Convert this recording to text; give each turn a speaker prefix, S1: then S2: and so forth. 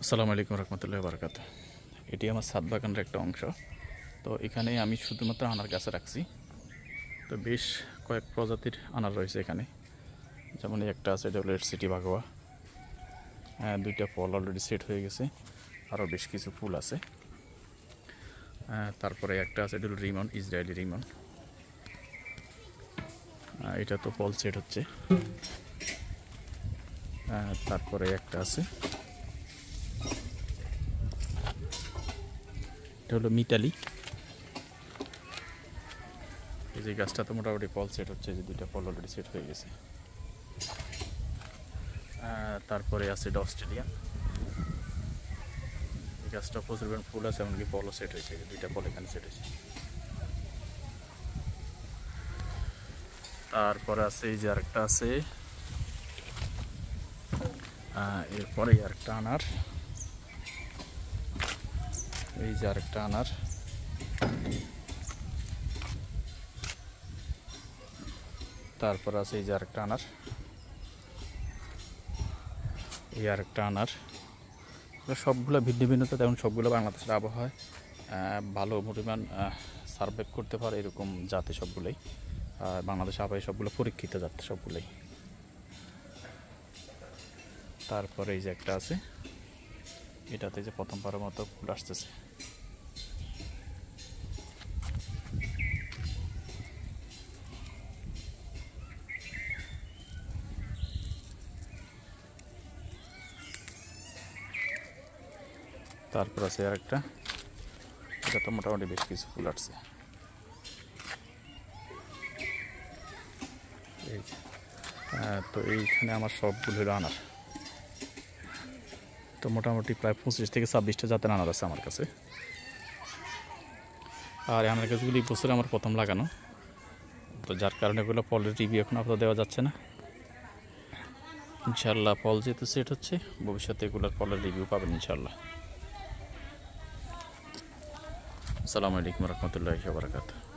S1: আসসালামু আলাইকুম রহমতুল্লাহি বারাকাতুহু। এটি আমার ছাদ বাগানের একটা অংশ। তো এখানে আমি শুধুমাত্র আনার গাছ রাখছি। তো বেশ কয়েক প্রজাতির আনার রয়েছে এখানে। যেমন এই একটা আছে, এটা হলো রেড সিটি বাগোয়া। দুইটা ফল অলরেডি সেট হয়ে গেছে, আরও বেশ কিছু ফুল আছে। তারপরে একটা আছে, এটা হলো রিমন, ইসরায়েলি রিমন। এটা তো ফল সেট হচ্ছে। তারপরে একটা আছে, এটা হলো মিতালি। এই যে গাছটা তো মোটামুটি ফল সেট হচ্ছে, যে দুইটা ফল অলরেডি সেট হয়ে গেছে। তারপরে আছে এটা অস্ট্রেলিয়ান। এই গাছটা প্রচুর পরিমাণ ফুল আছে, এমনকি ফলও সেট হয়েছে, দুইটা ফল এখানে সেট হয়েছে। তারপরে আছে এই যে আরেকটা আছে, এরপরে আরেকটা আনার, এই যে আরেকটা আনার। তারপর আছে এই যে আরেকটা আনার, এই আরেকটা আনার। সবগুলো ভিন্ন ভিন্নতা, তেমন সবগুলো বাংলাদেশের আবহাওয়ায় ভালো পরিমাণ সার্ভাইভ করতে পারে এরকম জাতে সবগুলোই। বাংলাদেশ আবহাওয়ায় সবগুলো পরীক্ষিত জাত সবগুলোই। তারপরে এই যে একটা আছে, এটাতে যে প্রথমবারের মতো ফুল আসতেছে। তারপর আছে আর একটা, এটা তো মোটামুটি বেশ কিছু ফুল আসছে। তো এইখানে আমার সবগুলো হলো আনার। তো মোটামুটি প্রায় 25 থেকে 26টা জাতের আনার আছে আমার কাছে। আর আনার গাছগুলি বছরে আমার প্রথম লাগানো, তো যার কারণে এগুলো ফলের রিভিউ এখন আপাতত দেওয়া যাচ্ছে না। ইনশাল্লাহ ফল যেহেতু সেট হচ্ছে, ভবিষ্যতে এগুলোর ফলের রিভিউ পাবেন ইনশাল্লাহ। আসসালামু আলাইকুম রহমতুল্লাহি ওয়া বারাকাতুহু।